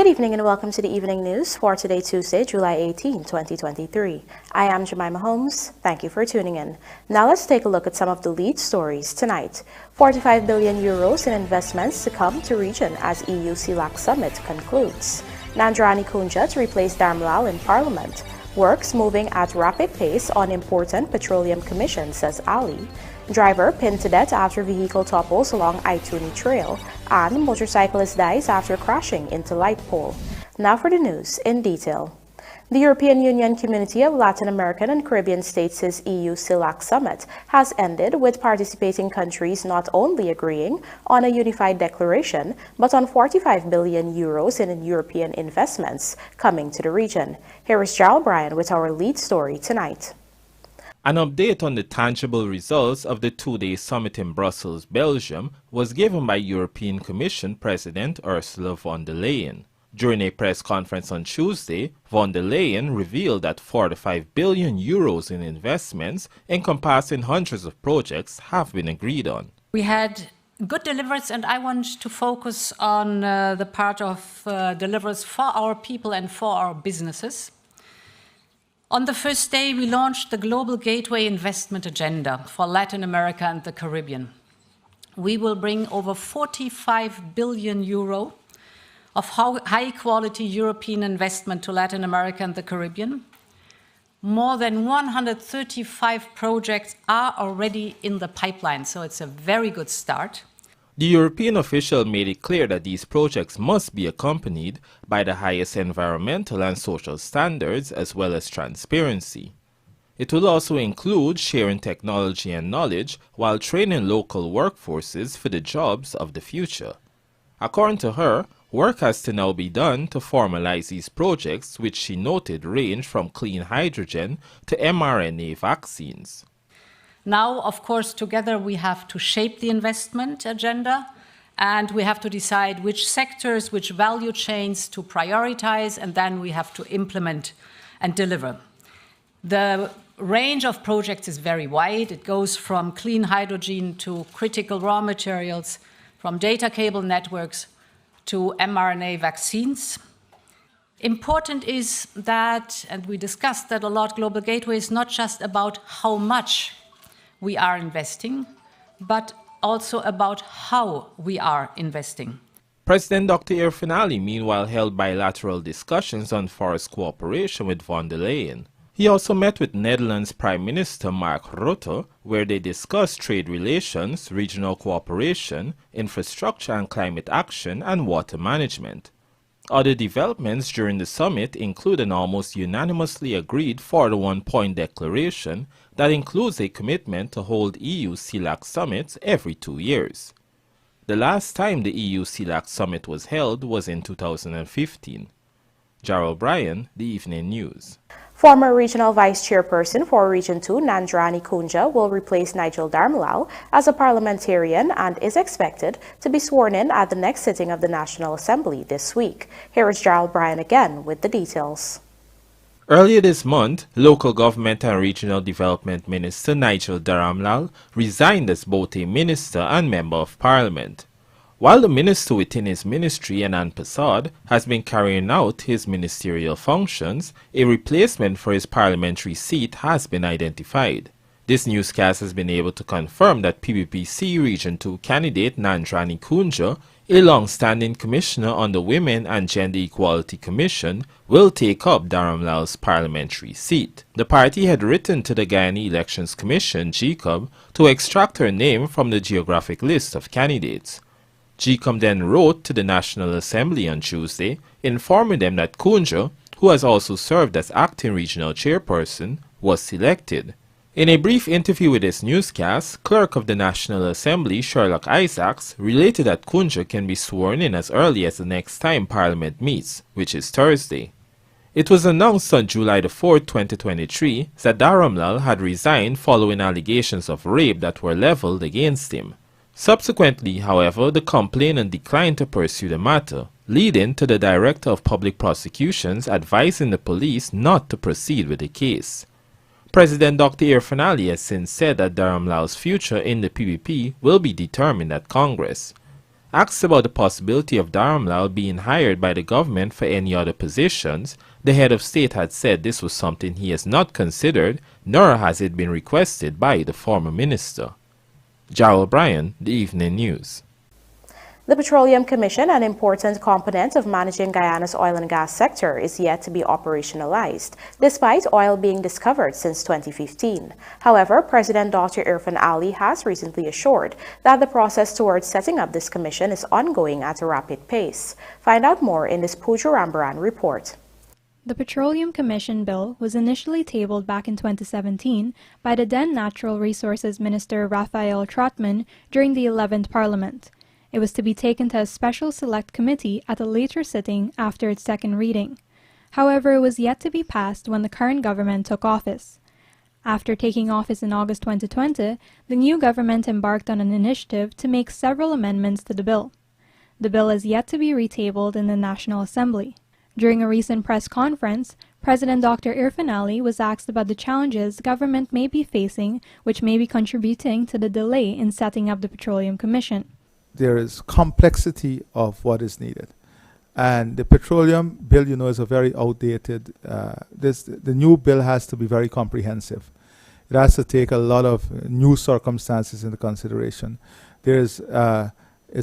Good evening and welcome to the evening news for today, Tuesday, July 18, 2023. I am Jemima Holmes. Thank you for tuning in. Now let's take a look at some of the lead stories tonight. 45 billion euros in investments to come to region as EU-CELAC summit concludes. NANDRANIE COONJAH to replace DHARAMLALL in Parliament. Works moving at rapid pace on important Petroleum Commission, says Ali. Driver pinned to death after vehicle topples along ITUNI trail, and motorcyclist dies after crashing into light pole. Now for the news in detail. The European Union Community of Latin American and Caribbean States' EU-CELAC summit has ended with participating countries not only agreeing on a unified declaration, but on 45 billion euros in European investments coming to the region. Here is Gerald Bryan with our lead story tonight. An update on the tangible results of the two-day summit in Brussels, Belgium, was given by European Commission President Ursula von der Leyen. During a press conference on Tuesday, von der Leyen revealed that 45 billion euros in investments encompassing hundreds of projects have been agreed on. We had good deliveries, and I want to focus on the part of deliveries for our people and for our businesses. On the first day, we launched the Global Gateway Investment Agenda for Latin America and the Caribbean. We will bring over 45 billion euro of high-quality European investment to Latin America and the Caribbean. More than 135 projects are already in the pipeline, so it's a very good start. The European official made it clear that these projects must be accompanied by the highest environmental and social standards as well as transparency. It will also include sharing technology and knowledge while training local workforces for the jobs of the future. According to her, work has to now be done to formalize these projects, which she noted range from clean hydrogen to mRNA vaccines. Now, of course, together we have to shape the investment agenda, and we have to decide which sectors, which value chains to prioritize, and then we have to implement and deliver. The range of projects is very wide. It goes from clean hydrogen to critical raw materials, from data cable networks to mRNA vaccines. Important is that, and we discussed that a lot, Global Gateway is not just about how much we are investing, but also about how we are investing. President Dr. Irfaan Ali meanwhile held bilateral discussions on forest cooperation with von der Leyen. He also met with Netherlands Prime Minister Mark Rutte, where they discussed trade relations, regional cooperation, infrastructure and climate action, and water management. Other developments during the summit include an almost unanimously agreed 41-point declaration that includes a commitment to hold EU-CELAC summits every 2 years. The last time the EU-CELAC summit was held was in 2015. Gerald Bryan, The Evening News. Former Regional Vice Chairperson for Region 2, NANDRANIE COONJAH, will replace Nigel DHARAMLALL as a parliamentarian and is expected to be sworn in at the next sitting of the National Assembly this week. Here is Gerald Bryan again with the details. Earlier this month, Local Government and Regional Development Minister Nigel DHARAMLALL resigned as both a minister and member of Parliament. While the minister within his ministry, Anand Prasad, has been carrying out his ministerial functions, a replacement for his parliamentary seat has been identified. This newscast has been able to confirm that PPPC Region 2 candidate NANDRANIE COONJAH, a long-standing commissioner on the Women and Gender Equality Commission, will take up DHARAMLALL's parliamentary seat. The party had written to the Guyana Elections Commission, GECOM, to extract her name from the geographic list of candidates. GECOM then wrote to the National Assembly on Tuesday, informing them that COONJAH, who has also served as acting regional chairperson, was selected. In a brief interview with this newscast, Clerk of the National Assembly Sherlock Isaacs related that COONJAH can be sworn in as early as the next time Parliament meets, which is Thursday. It was announced on July 4, 2023, that DHARAMLALL had resigned following allegations of rape that were leveled against him. Subsequently, however, the complainant declined to pursue the matter, leading to the Director of Public Prosecutions advising the police not to proceed with the case. President Dr. Irfaan Ali has since said that DHARAMLALL's future in the PPP will be determined at Congress. Asked about the possibility of DHARAMLALL being hired by the government for any other positions, the head of state had said this was something he has not considered, nor has it been requested by the former minister. Jarrell Bryan, The Evening News. The Petroleum Commission, an important component of managing Guyana's oil and gas sector, is yet to be operationalized, despite oil being discovered since 2015. However, President Dr. Irfaan Ali has recently assured that the process towards setting up this commission is ongoing at a rapid pace. Find out more in this Pooja Rambaran report. The Petroleum Commission bill was initially tabled back in 2017 by the then Natural Resources Minister Raphael Trotman during the 11th Parliament. It was to be taken to a special select committee at a later sitting after its second reading. However, it was yet to be passed when the current government took office. After taking office in August 2020, the new government embarked on an initiative to make several amendments to the bill. The bill is yet to be retabled in the National Assembly. During a recent press conference, President Dr. Irfaan Ali was asked about the challenges government may be facing which may be contributing to the delay in setting up the Petroleum Commission. There is complexity of what is needed. And the petroleum bill, is a very outdated, the new bill has to be very comprehensive. It has to take a lot of new circumstances into consideration. It's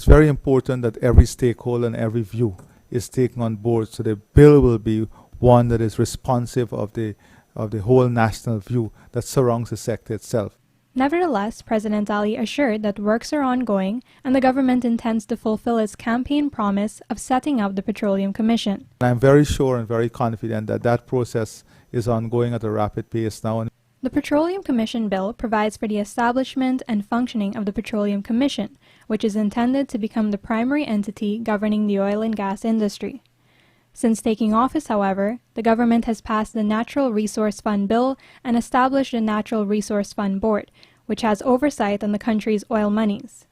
very important that every stakeholder and every view is taken on board, so the bill will be one that is responsive of the whole national view that surrounds the sector itself. Nevertheless, President Ali assured that works are ongoing and the government intends to fulfill its campaign promise of setting up the Petroleum Commission. I'm very sure and very confident that that process is ongoing at a rapid pace now. The Petroleum Commission bill provides for the establishment and functioning of the Petroleum Commission, which is intended to become the primary entity governing the oil and gas industry. Since taking office, however, the government has passed the Natural Resource Fund Bill and established the Natural Resource Fund Board, which has oversight on the country's oil monies.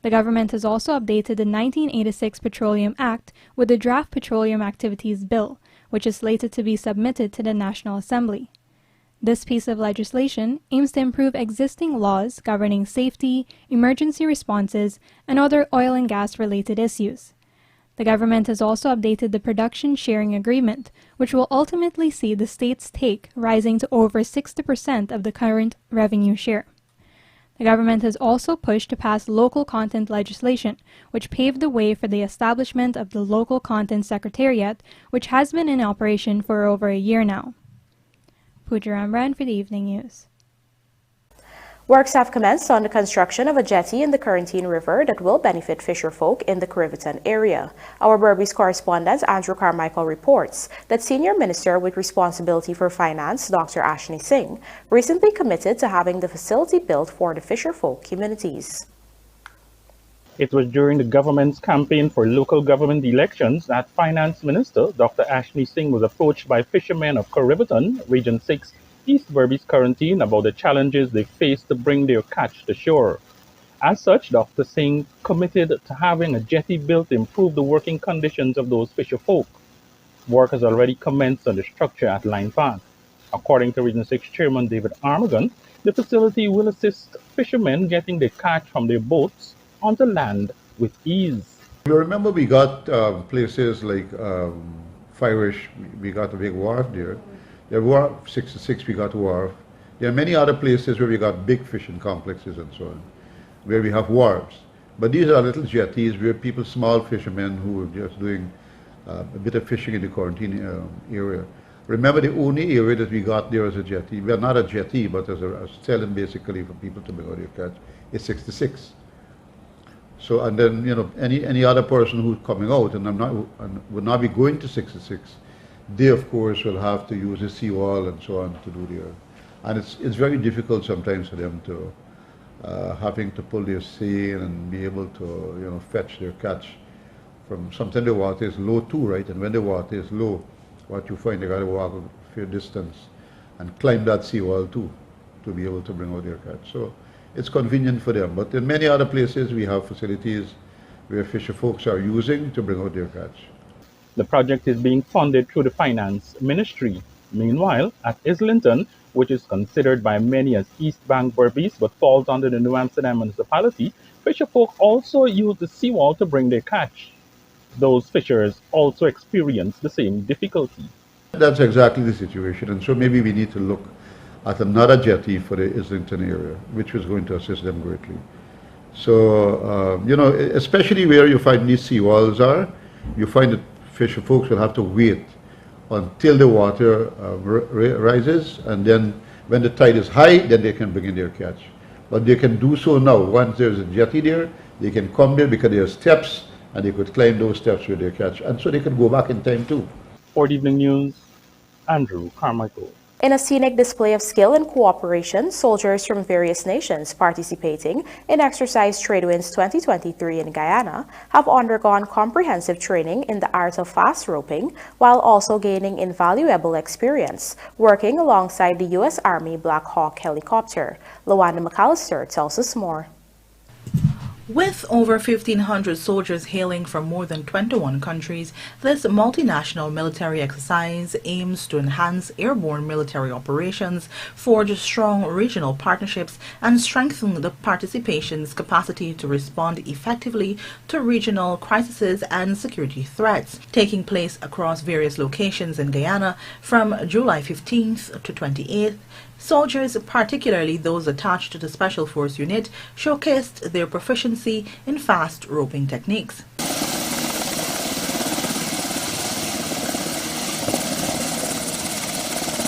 The government has also updated the 1986 Petroleum Act with the Draft Petroleum Activities Bill, which is slated to be submitted to the National Assembly. This piece of legislation aims to improve existing laws governing safety, emergency responses, and other oil and gas-related issues. The government has also updated the Production Sharing Agreement, which will ultimately see the state's take rising to over 60% of the current revenue share. The government has also pushed to pass local content legislation, which paved the way for the establishment of the Local Content Secretariat, which has been in operation for over a year now. Pooja Rambaran for the Evening News. Works have commenced on the construction of a jetty in the Corentyne River that will benefit fisherfolk in the Caribbean area. Our Berbice correspondent Andrew Carmichael reports that Senior Minister with responsibility for finance, Dr. Ashney Singh, recently committed to having the facility built for the fisherfolk communities. It was during the government's campaign for local government elections that Finance Minister Dr. Ashney Singh was approached by fishermen of Caribbean, Region 6, East Berbice Corentyne about the challenges they face to bring their catch to shore. As such, Dr. Singh committed to having a jetty built to improve the working conditions of those fisherfolk. Work has already commenced on the structure at Line Park. According to Region 6 Chairman David Armagon, the facility will assist fishermen getting their catch from their boats onto land with ease. You remember we got places like Firish, we got a big wharf there. There were 66, we got a wharf. There are many other places where we got big fishing complexes and so on, where we have wharves. But these are little jetties where people, small fishermen who are just doing a bit of fishing in the Corentyne area. Remember the only area that we got there as a jetty, well not a jetty, but as a selling basically for people to bring out their catch, is 66. So, and then, any other person who's coming out and would not be going to 66, they of course will have to use a seawall and so on to do their, and it's very difficult sometimes for them to having to pull their seine and be able to fetch their catch from, sometimes the water is low too, right? And when the water is low, what you find, they got to walk a fair distance and climb that seawall too to be able to bring out their catch. So it's convenient for them. But in many other places we have facilities where fisher folks are using to bring out their catch. The project is being funded through the Finance Ministry. Meanwhile, at Islington, which is considered by many as East Bank Berbice but falls under the New Amsterdam municipality, fisherfolk also use the seawall to bring their catch. Those fishers also experience the same difficulty. That's exactly the situation, and so maybe we need to look at another jetty for the Islington area, which was going to assist them greatly. So, especially where you find these seawalls are, you find that fisher folks will have to wait until the water rises, and then when the tide is high, then they can bring in their catch. But they can do so now. Once there's a jetty there, they can come there because there are steps, and they could climb those steps with their catch, and so they can go back in time too. For the Evening News, Andrew Carmichael. In a scenic display of skill and cooperation, soldiers from various nations participating in exercise Tradewinds 2023 in Guyana have undergone comprehensive training in the art of fast roping while also gaining invaluable experience working alongside the U.S. Army Black Hawk helicopter. Lawanda McAllister tells us more. With over 1,500 soldiers hailing from more than 21 countries, this multinational military exercise aims to enhance airborne military operations, forge strong regional partnerships, and strengthen the participation's capacity to respond effectively to regional crises and security threats. Taking place across various locations in Guyana from July 15th to 28th, soldiers, particularly those attached to the Special Force Unit, showcased their proficiency in fast roping techniques.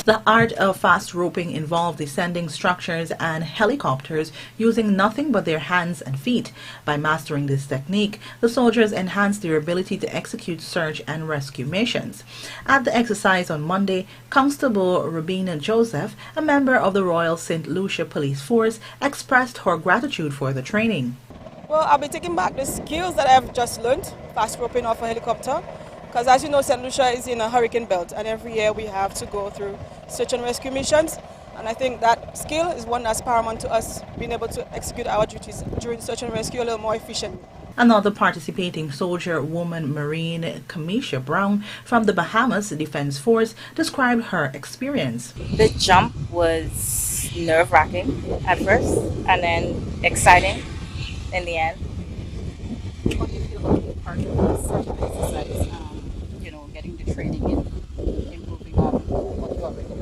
The art of fast roping involved descending structures and helicopters using nothing but their hands and feet. By mastering this technique, the soldiers enhanced their ability to execute search and rescue missions. At the exercise on Monday, Constable Rabina Joseph, a member of the Royal St. Lucia Police Force, expressed her gratitude for the training. Well, I'll be taking back the skills that I've just learned, fast roping off a helicopter. Because as you know, St. Lucia is in a hurricane belt, and every year we have to go through search and rescue missions. And I think that skill is one that's paramount to us, being able to execute our duties during search and rescue a little more efficiently. Another participating soldier, woman Marine Kamisha Brown from the Bahamas Defense Force, described her experience. The jump was nerve-wracking at first, and then exciting in the end. What do you feel about being part of such an exercise? Getting the training and improving on what you already do?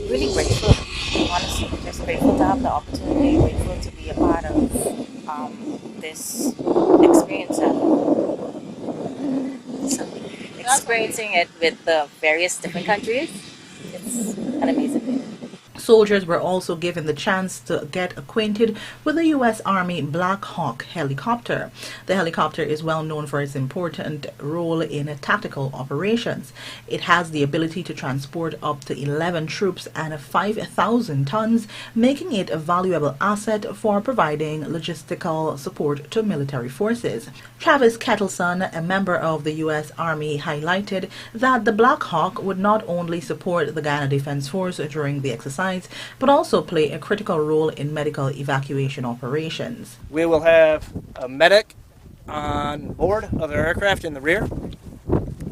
Really grateful, honestly, just grateful to have the opportunity, grateful to be a part of this experience and experiencing it with the various different countries. It's an amazing thing. Soldiers were also given the chance to get acquainted with the U.S. Army Black Hawk helicopter. The helicopter is well known for its important role in tactical operations. It has the ability to transport up to 11 troops and 5,000 tons, making it a valuable asset for providing logistical support to military forces. Travis Kettleson, a member of the U.S. Army, highlighted that the Black Hawk would not only support the Guyana Defense Force during the exercise, but also play a critical role in medical evacuation operations. We will have a medic on board of the aircraft in the rear.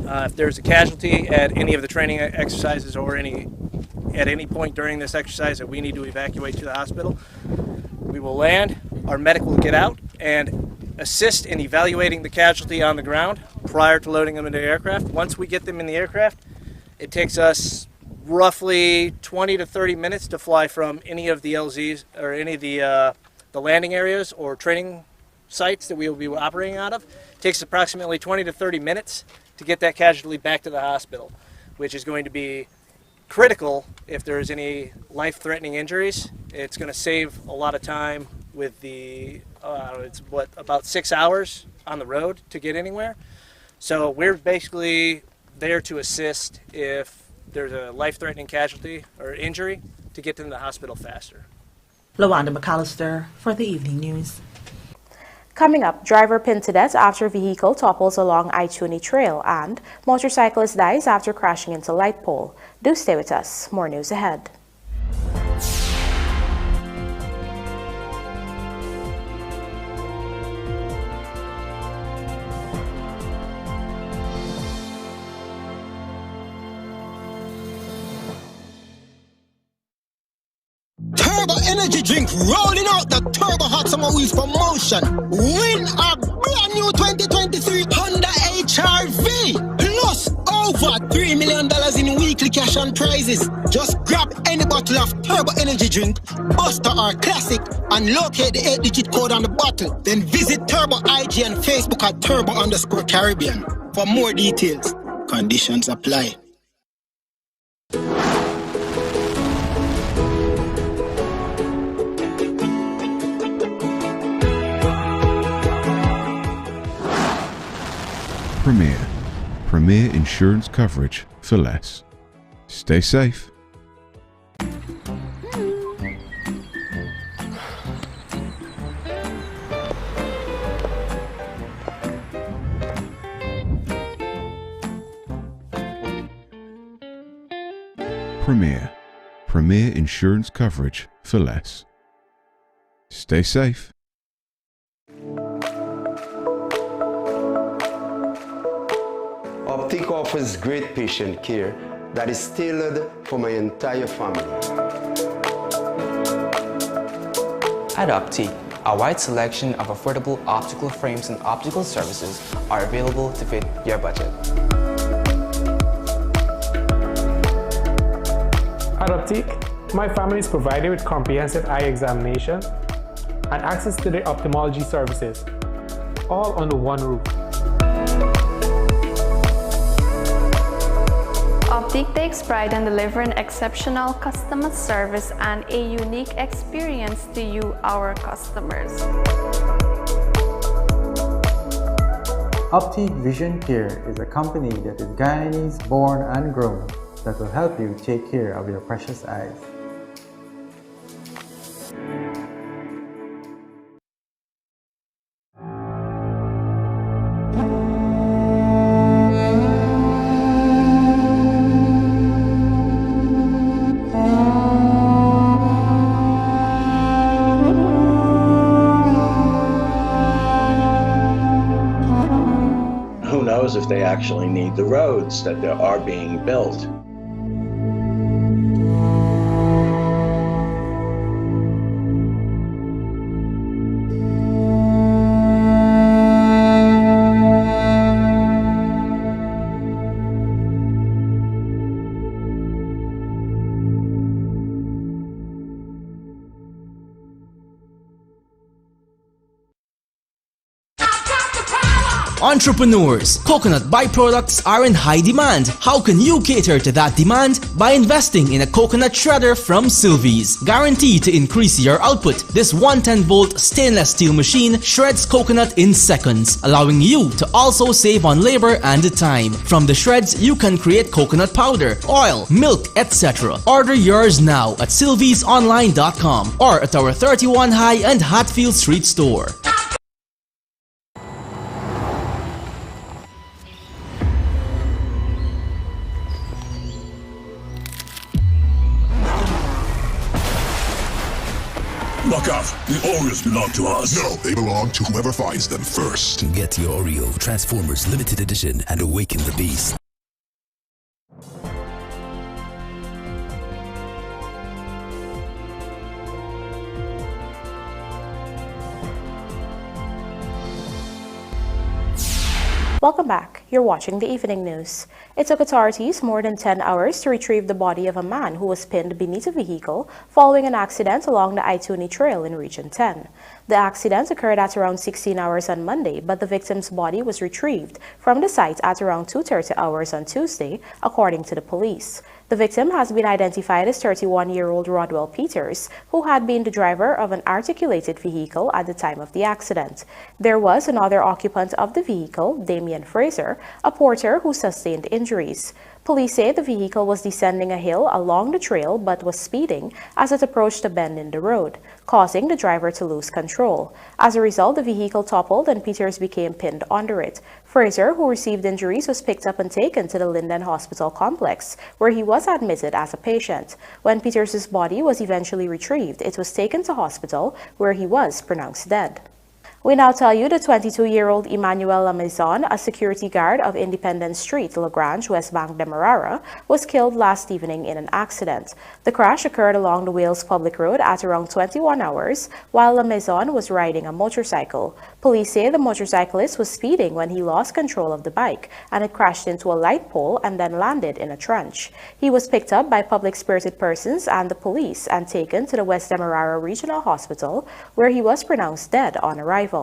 If there's a casualty at any of the training exercises or at any point during this exercise that we need to evacuate to the hospital, we will land, our medic will get out and assist in evaluating the casualty on the ground prior to loading them into the aircraft. Once we get them in the aircraft, it takes us roughly 20 to 30 minutes to fly from any of the LZs or any of the landing areas or training sites that we will be operating out of. It takes approximately 20 to 30 minutes to get that casualty back to the hospital, which is going to be critical if there's any life-threatening injuries. It's going to save a lot of time with the, about 6 hours on the road to get anywhere. So we're basically there to assist if there's a life-threatening casualty or injury to get them to the hospital faster. Lawanda McAllister for the Evening News. Coming up, driver pinned to death after vehicle topples along ITUNI trail, and motorcyclist dies after crashing into light pole. Do stay with us. More news ahead. energy drink rolling out the Turbo Hot Summer Wheels promotion. Win a brand new 2023 Honda HR-V plus over $3 million in weekly cash and prizes. Just grab any bottle of Turbo Energy Drink, Buster or Classic, and locate the 8-digit code on the bottle. Then visit Turbo IG and Facebook at Turbo_Caribbean. For more details, conditions apply. Premier insurance coverage for less. Stay safe. Premier insurance coverage for less. Stay safe. Optic offers great patient care that is tailored for my entire family. At Optic, a wide selection of affordable optical frames and optical services are available to fit your budget. At Optic, my family is provided with comprehensive eye examination and access to the ophthalmology services, all under one roof. Optic takes pride in delivering exceptional customer service and a unique experience to you, our customers. Optic Vision Care is a company that is Guyanese born and grown that will help you take care of your precious eyes. Who knows if they actually need the roads that are being built. Entrepreneurs, coconut byproducts are in high demand. How can you cater to that demand? By investing in a coconut shredder from Sylvie's. Guaranteed to increase your output, this 110-volt stainless steel machine shreds coconut in seconds, allowing you to also save on labor and time. From the shreds, you can create coconut powder, oil, milk, etc. Order yours now at sylviesonline.com or at our 31 High and Hatfield Street store. Look out! The Oreos belong to us. No, they belong to whoever finds them first. Get your Oreo Transformers Limited Edition and awaken the beast. Welcome back. You're watching the evening news. It took authorities more than 10 hours to retrieve the body of a man who was pinned beneath a vehicle following an accident along the ITUNI trail in Region 10. The accident occurred at around 16 hours on Monday, but the victim's body was retrieved from the site at around 2:30 hours on Tuesday, according to the police. The victim has been identified as 31-year-old Rodwell Peters, who had been the driver of an articulated vehicle at the time of the accident. There was another occupant of the vehicle, Damian Fraser, a porter who sustained injuries. Police say the vehicle was descending a hill along the trail but was speeding as it approached a bend in the road, causing the driver to lose control. As a result, the vehicle toppled and Peters became pinned under it. Fraser, who received injuries, was picked up and taken to the Linden Hospital complex, where he was admitted as a patient. When Peters' body was eventually retrieved, it was taken to hospital, where he was pronounced dead. We now tell you the 22-year-old Emmanuel Lamezon, a security guard of Independence Street, Lagrange, West Bank, Demerara, was killed last evening in an accident. The crash occurred along the Wales Public Road at around 21 hours while Lamezon was riding a motorcycle. Police say the motorcyclist was speeding when he lost control of the bike and it crashed into a light pole and then landed in a trench. He was picked up by public-spirited persons and the police and taken to the West Demerara Regional Hospital, where he was pronounced dead on arrival.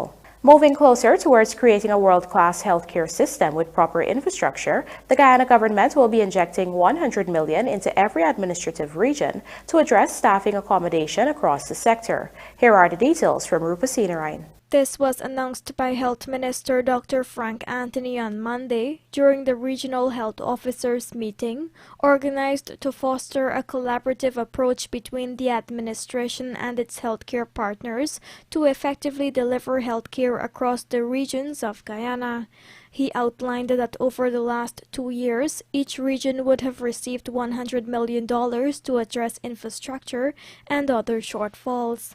Moving closer towards creating a world-class healthcare system with proper infrastructure, the Guyana government will be injecting $100 million into every administrative region to address staffing accommodation across the sector. Here are the details from Rupa Sinarain. This was announced by Health Minister Dr. Frank Anthony on Monday during the Regional Health Officers meeting, organized to foster a collaborative approach between the administration and its healthcare partners to effectively deliver healthcare across the regions of Guyana. He outlined that over the last 2 years, each region would have received $100 million to address infrastructure and other shortfalls.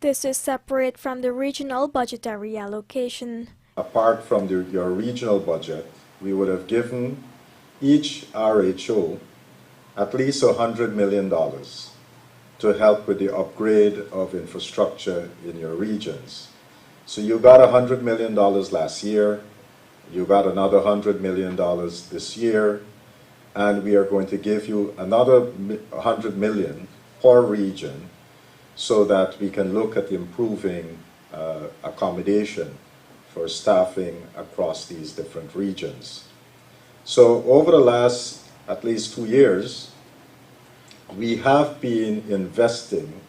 This is separate from the regional budgetary allocation. Apart from your regional budget, we would have given each RHO at least $100 million to help with the upgrade of infrastructure in your regions. So you got $100 million last year, you got another $100 million this year, and we are going to give you another $100 million per region, so that we can look at improving accommodation for staffing across these different regions. So over the last at least 2 years, we have been investing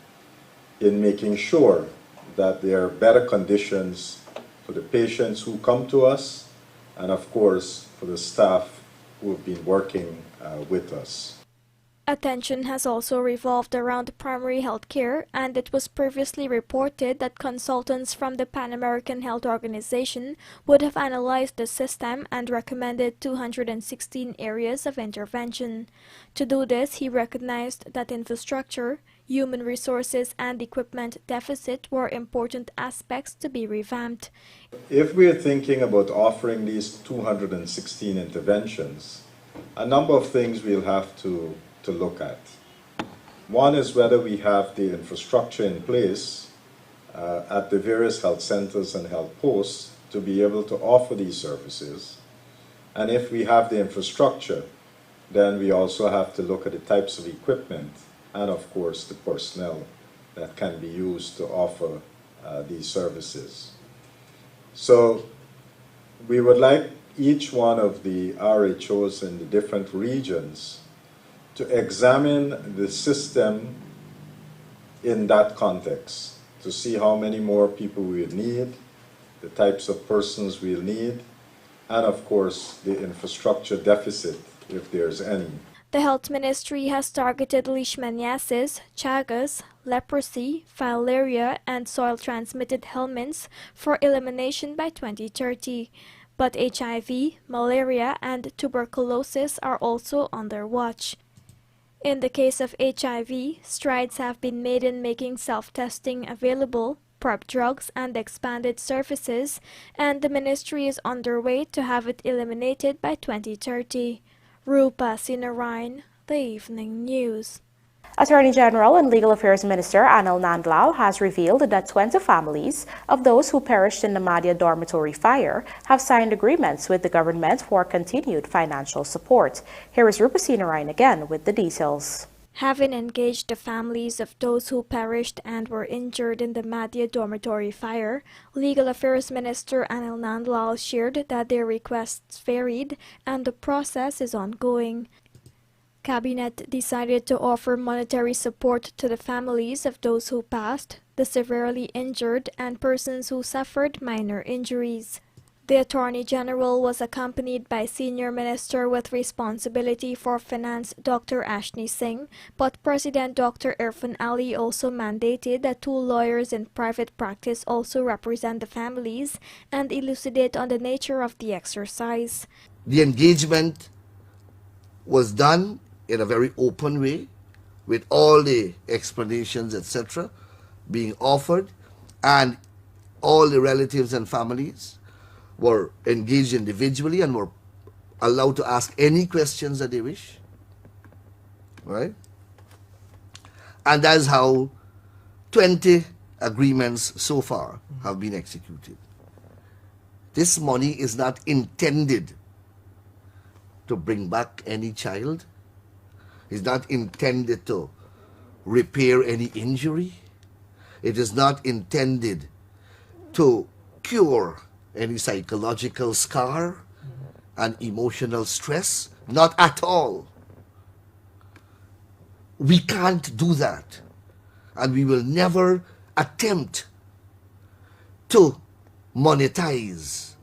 in making sure that there are better conditions for the patients who come to us, and of course for the staff who have been working with us. Attention has also revolved around primary health care, and it was previously reported that consultants from the Pan American Health Organization would have analyzed the system and recommended 216 areas of intervention. To do this, he recognized that infrastructure, human resources, and equipment deficit were important aspects to be revamped. If we are thinking about offering these 216 interventions, a number of things we'll have to look at. One is whether we have the infrastructure in place at the various health centers and health posts to be able to offer these services. And if we have the infrastructure, then we also have to look at the types of equipment and of course the personnel that can be used to offer these services. So we would like each one of the RHOs in the different regions to examine the system in that context, to see how many more people we need, the types of persons we'll need, and of course the infrastructure deficit, if there's any. The Health Ministry has targeted leishmaniasis, Chagas, leprosy, filaria, and soil-transmitted helminths for elimination by 2030. But HIV, malaria, and tuberculosis are also under watch. In the case of HIV, strides have been made in making self-testing available, PrEP drugs, and expanded services, and the ministry is underway to have it eliminated by 2030. Rupa Sinarain, The Evening News. Attorney General and Legal Affairs Minister Anil Nandlal has revealed that 20 families of those who perished in the Mahdia dormitory fire have signed agreements with the government for continued financial support. Here is Rupa Sinarain again with the details. Having engaged the families of those who perished and were injured in the Mahdia dormitory fire, Legal Affairs Minister Anil Nandlal shared that their requests varied and the process is ongoing. Cabinet decided to offer monetary support to the families of those who passed, the severely injured, and persons who suffered minor injuries. The Attorney General was accompanied by Senior Minister with Responsibility for Finance Dr. Ashni Singh, but President Dr. Irfan Ali also mandated that 2 lawyers in private practice also represent the families and elucidate on the nature of the exercise. The engagement was done in a very open way, with all the explanations, etc., being offered, and all the relatives and families were engaged individually and were allowed to ask any questions that they wish, right? And that's how 20 agreements so far have been executed. This money is not intended to bring back any child. It's not intended to repair any injury. It is not intended to cure any psychological scar and emotional stress. Not at all. We can't do that. And we will never attempt to monetize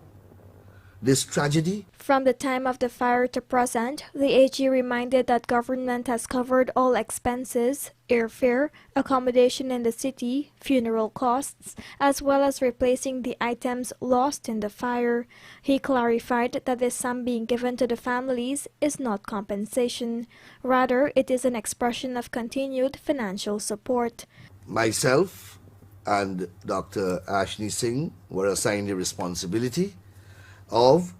this tragedy. From the time of the fire to present, the AG reminded that government has covered all expenses, airfare, accommodation in the city, funeral costs, as well as replacing the items lost in the fire. He clarified that the sum being given to the families is not compensation. Rather, it is an expression of continued financial support. Myself and Dr. Ashni Singh were assigned the responsibility of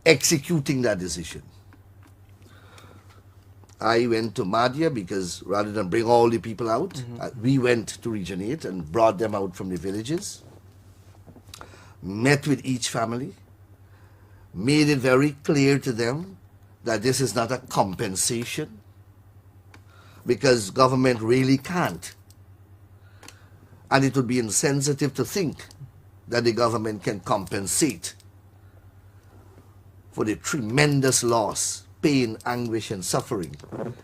executing that decision. I went to Mahdia because rather than bring all the people out, we went to Region 8 and brought them out from the villages, met with each family, made it very clear to them that this is not a compensation because government really can't. And it would be insensitive to think that the government can compensate for the tremendous loss, pain, anguish, and suffering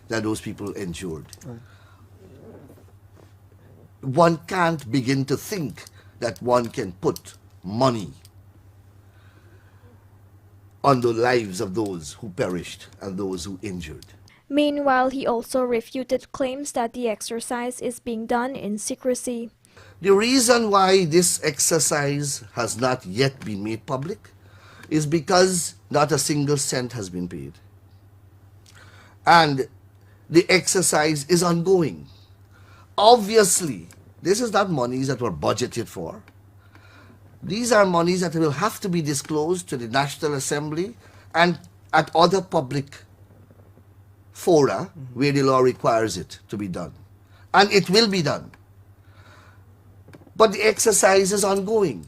that those people endured. One can't begin to think that one can put money on the lives of those who perished and those who injured. Meanwhile, he also refuted claims that the exercise is being done in secrecy. The reason why this exercise has not yet been made public is because not a single cent has been paid. And the exercise is ongoing. Obviously, this is not monies that were budgeted for. These are monies that will have to be disclosed to the National Assembly and at other public fora where the law requires it to be done. And it will be done. But the exercise is ongoing.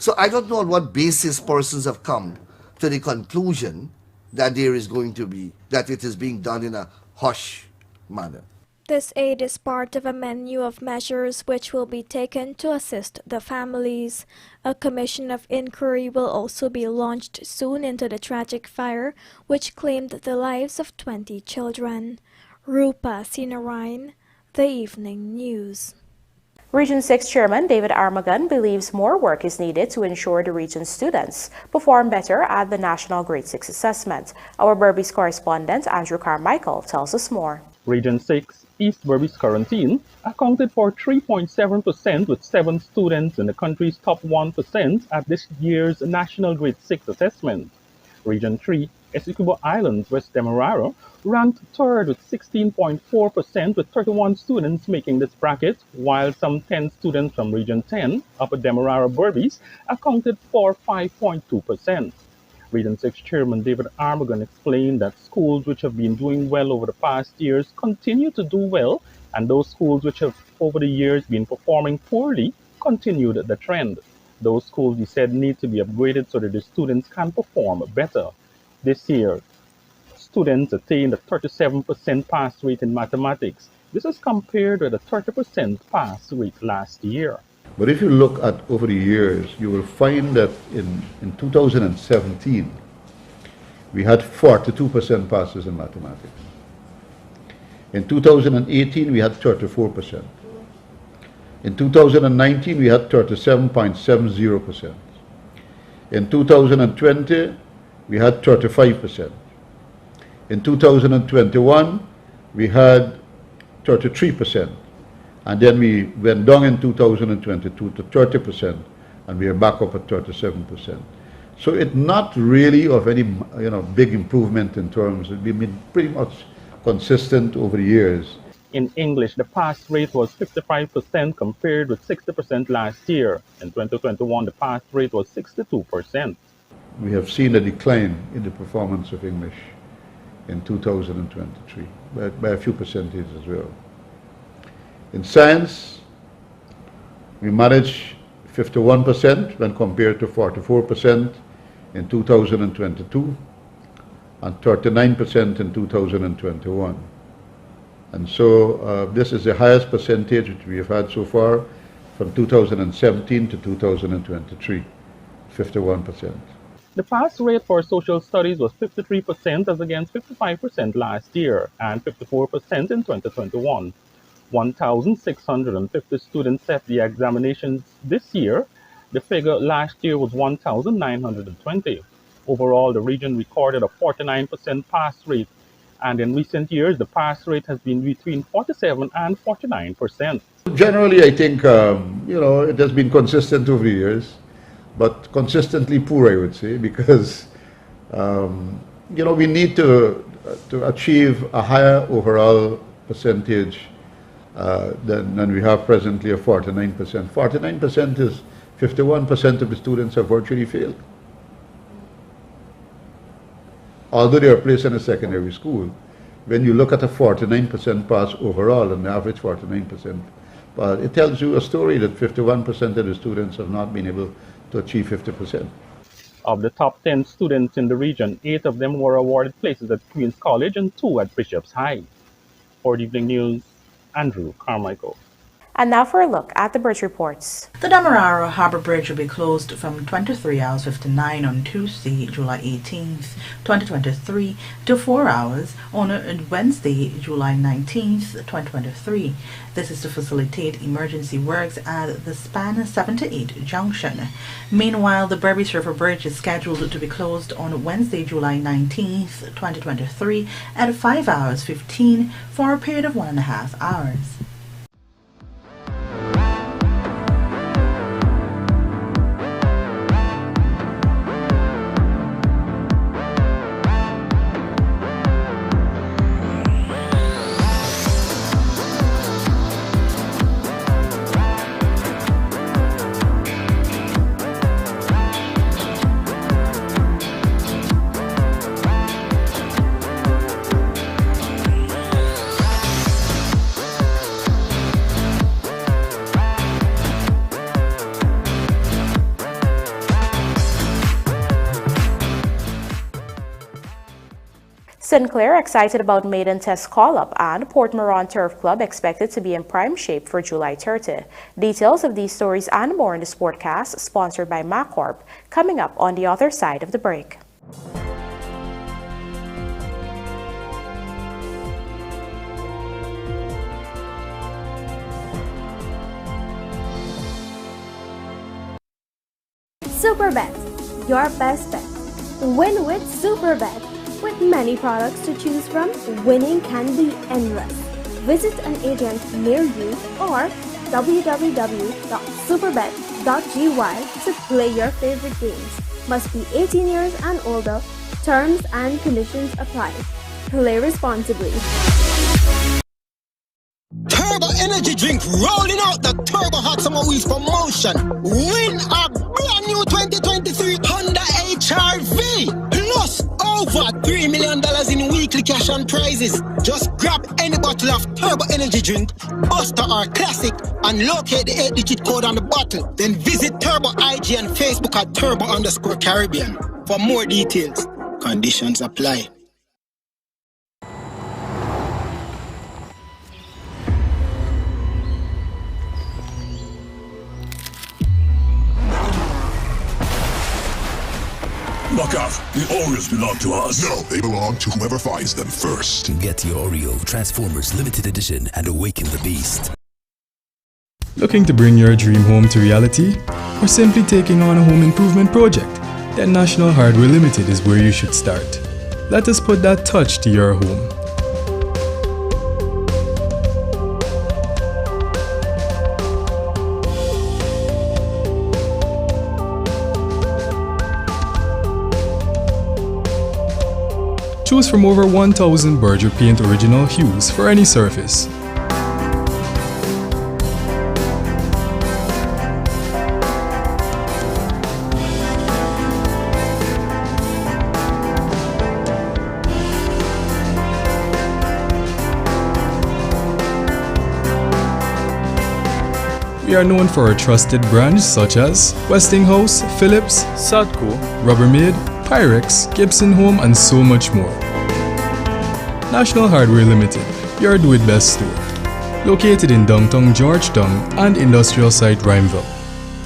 So I don't know on what basis persons have come to the conclusion that there is going to be, that it is being done in a hush manner. This aid is part of a menu of measures which will be taken to assist the families. A commission of inquiry will also be launched soon into the tragic fire which claimed the lives of 20 children. Rupa Sinarayan, The Evening News. Region 6 Chairman David Armagon believes more work is needed to ensure the region's students perform better at the National Grade 6 assessment. Our Berbice correspondent Andrew Carmichael tells us more. Region 6 East Berbice Quarantine accounted for 3.7% with 7 students in the country's top 1% at this year's National Grade 6 assessment. Region 3 Essequibo Islands West Demerara ranked third with 16.4% with 31 students making this bracket, while some 10 students from Region 10, Upper Demerara Berbice, accounted for 5.2%. Region 6 Chairman David Armagon explained that schools which have been doing well over the past years continue to do well, and those schools which have over the years been performing poorly continued the trend. Those schools, he said, need to be upgraded so that the students can perform better. This year, students attained a 37% pass rate in mathematics. This is compared with a 30% pass rate last year. But if you look at over the years, you will find that in 2017, we had 42% passes in mathematics. In 2018, we had 34%. In 2019, we had 37.70%. In 2020, we had 35%. In 2021, we had 33%. And then we went down in 2022 to 30%, and we are back up at 37%. So it's not really of any big improvement in terms. We've been pretty much consistent over the years. In English, the pass rate was 55% compared with 60% last year. In 2021, the pass rate was 62%. We have seen a decline in the performance of English in 2023, by a few percentages as well. In science, we managed 51% when compared to 44% in 2022 and 39% in 2021. And so this is the highest percentage which we have had so far from 2017 to 2023, 51%. The pass rate for social studies was 53% as against 55% last year and 54% in 2021. 1,650 students set the examinations this year. The figure last year was 1,920. Overall, the region recorded a 49% pass rate, and in recent years, the pass rate has been between 47 and 49%. Generally, I think, it has been consistent over the years, but consistently poor, I would say, because, we need to achieve a higher overall percentage than we have presently of 49%. 49% is 51% of the students have virtually failed. Although they are placed in a secondary school, when you look at a 49% pass overall, an average 49%, but it tells you a story that 51% of the students have not been able to achieve 50%. Of the top 10 students in the region, 8 of them were awarded places at Queen's College and 2 at Bishop's High. For the Evening News, Andrew Carmichael. And now for a look at the bridge reports. The Demerara Harbour Bridge will be closed from 23 hours 59 on Tuesday, July 18th, 2023 to 4 hours on Wednesday, July 19th, 2023. This is to facilitate emergency works at the Span 7 to 8 junction. Meanwhile, the Berbice River Bridge is scheduled to be closed on Wednesday, July 19th, 2023 at 5 hours 15 for a period of 1.5 hours. Sinclair excited about maiden test call-up, and Port Moran Turf Club expected to be in prime shape for July 30. Details of these stories and more in the Sportcast, sponsored by MacCorp, coming up on the other side of the break. Superbet, your best bet. Win with Superbet. With many products to choose from, winning can be endless. Visit an agent near you or www.superbet.gy to play your favorite games. Must be 18 years and older. Terms and conditions apply. Play responsibly. Turbo Energy Drink rolling out the Turbo Hot Summer Wheels promotion. Win a brand new 2023 Honda HR-V plus over $3 million in weekly cash and prizes. Just grab any bottle of Turbo Energy Drink, Buster or Classic, and locate the 8-digit code on the bottle. Then visit Turbo IG and Facebook at Turbo_Caribbean. For more details, conditions apply. Look out! The Oreos belong to us. No, they belong to whoever finds them first. Get your Oreo Transformers Limited Edition and awaken the beast. Looking to bring your dream home to reality? Or simply taking on a home improvement project? Then National Hardware Limited is where you should start. Let us put that touch to your home. Choose from over 1,000 Berger Paint original hues for any surface. We are known for our trusted brands such as Westinghouse, Philips, Sadco, Rubbermaid, Pyrex, Gibson Home, and so much more. National Hardware Limited, your do-it-best store. Located in downtown Georgetown and industrial site Rhymeville.